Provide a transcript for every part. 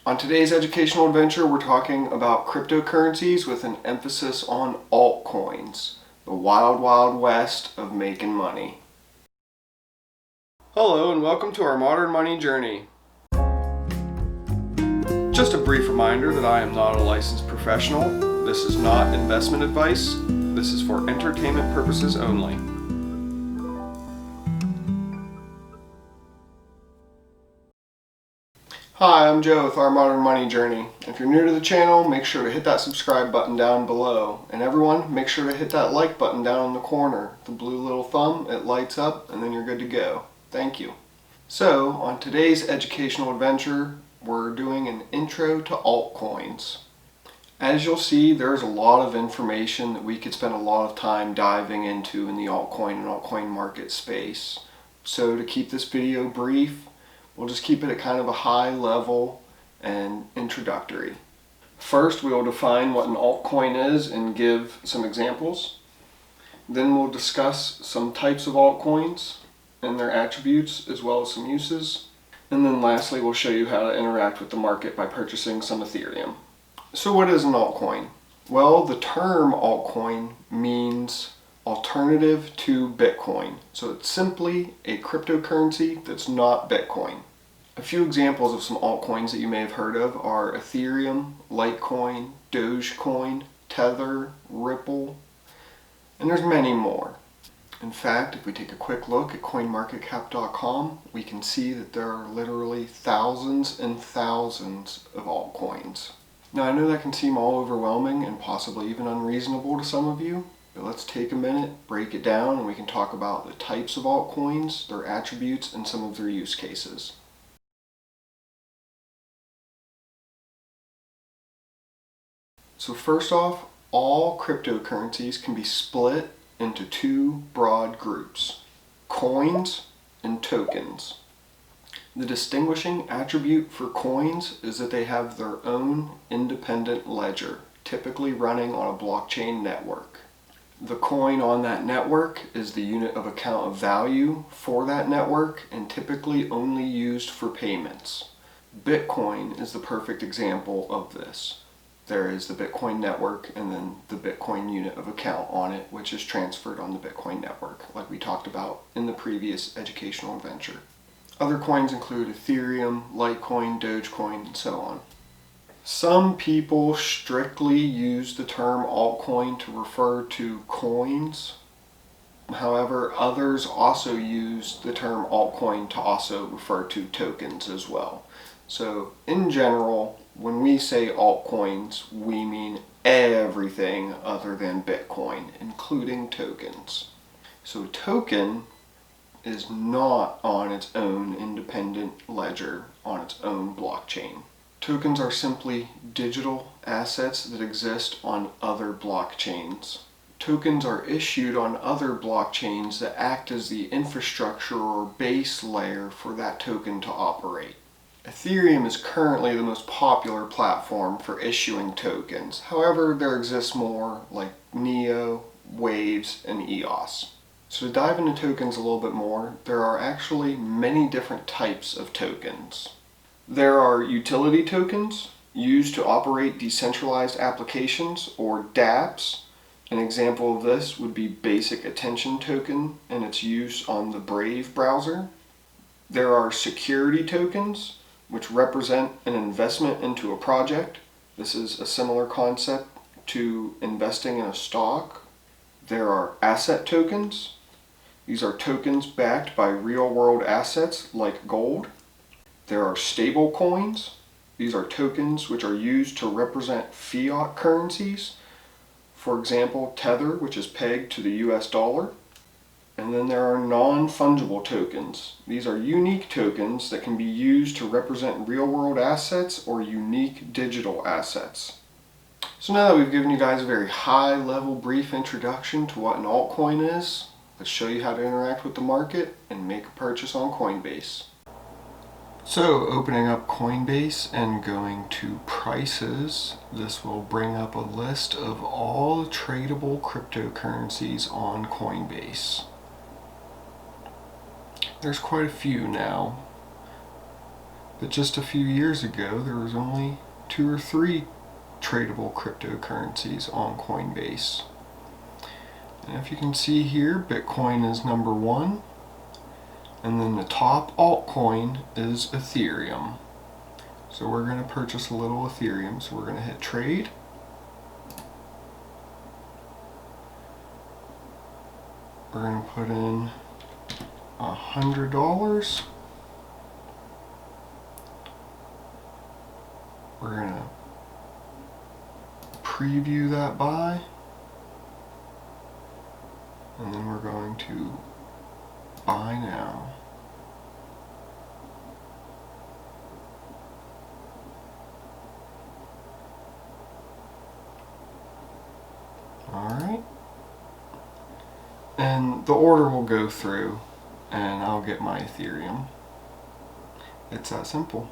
On today's educational adventure, we're talking about cryptocurrencies with an emphasis on altcoins, the wild, wild west of making money. Hello and welcome to our modern money journey. Just a brief reminder that I am not a licensed professional. This is not investment advice. This is for entertainment purposes only. Hi, I'm Joe with Our Modern Money Journey. If you're new to the channel, make sure to hit that subscribe button down below. And everyone, make sure to hit that like button down in the corner. The blue little thumb, it lights up and then you're good to go. Thank you. So, on today's educational adventure, we're doing an intro to altcoins. As you'll see, there's a lot of information that we could spend a lot of time diving into in the altcoin and altcoin market space. So to keep this video brief, we'll just keep it at kind of a high level and introductory. First, we'll define what an altcoin is and give some examples. Then we'll discuss some types of altcoins and their attributes as well as some uses. And then lastly, we'll show you how to interact with the market by purchasing some Ethereum. So what is an altcoin? Well, the term altcoin means alternative to Bitcoin. So it's simply a cryptocurrency that's not Bitcoin. A few examples of some altcoins that you may have heard of are Ethereum, Litecoin, Dogecoin, Tether, Ripple, and there's many more. In fact, if we take a quick look at coinmarketcap.com, we can see that there are literally thousands and thousands of altcoins. Now, I know that can seem all overwhelming and possibly even unreasonable to some of you, but let's take a minute, break it down, and we can talk about the types of altcoins, their attributes, and some of their use cases. So first off, all cryptocurrencies can be split into two broad groups: coins and tokens. The distinguishing attribute for coins is that they have their own independent ledger, typically running on a blockchain network. The coin on that network is the unit of account of value for that network and typically only used for payments. Bitcoin is the perfect example of this. There is the Bitcoin network and then the Bitcoin unit of account on it, which is transferred on the Bitcoin network, like we talked about in the previous educational adventure. Other coins include Ethereum, Litecoin, Dogecoin, and so on. Some people strictly use the term altcoin to refer to coins. However, others also use the term altcoin to also refer to tokens as well. So, in general, when we say altcoins, we mean everything other than Bitcoin, including tokens. So, a token is not on its own independent ledger on its own blockchain. Tokens are simply digital assets that exist on other blockchains. Tokens are issued on other blockchains that act as the infrastructure or base layer for that token to operate. Ethereum is currently the most popular platform for issuing tokens. However, there exists more like Neo, Waves, and EOS. So to dive into tokens a little bit more, there are actually many different types of tokens. There are utility tokens used to operate decentralized applications, or dApps. An example of this would be Basic Attention Token and its use on the Brave browser. There are security tokens, which represent an investment into a project. This is a similar concept to investing in a stock. There are asset tokens. These are tokens backed by real-world assets like gold. There are stable coins. These are tokens which are used to represent fiat currencies. For example, Tether, which is pegged to the US dollar. And then there are non-fungible tokens. These are unique tokens that can be used to represent real-world assets or unique digital assets. So now that we've given you guys a very high-level brief introduction to what an altcoin is, let's show you how to interact with the market and make a purchase on Coinbase. So opening up Coinbase and going to prices, this will bring up a list of all tradable cryptocurrencies on Coinbase. There's quite a few now, But just a few years ago, there was only 2 or 3 tradable cryptocurrencies on Coinbase. And if you can see here, Bitcoin is number 1, and then the top altcoin is Ethereum. So we're going to purchase a little Ethereum, so we're going to hit trade. We're going to put in $100. We're going to preview that buy, and then we're going to buy now. Alright, and the order will go through and I'll get my Ethereum. It's that simple.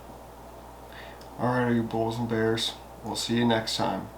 Alright, you bulls and bears, we'll see you next time.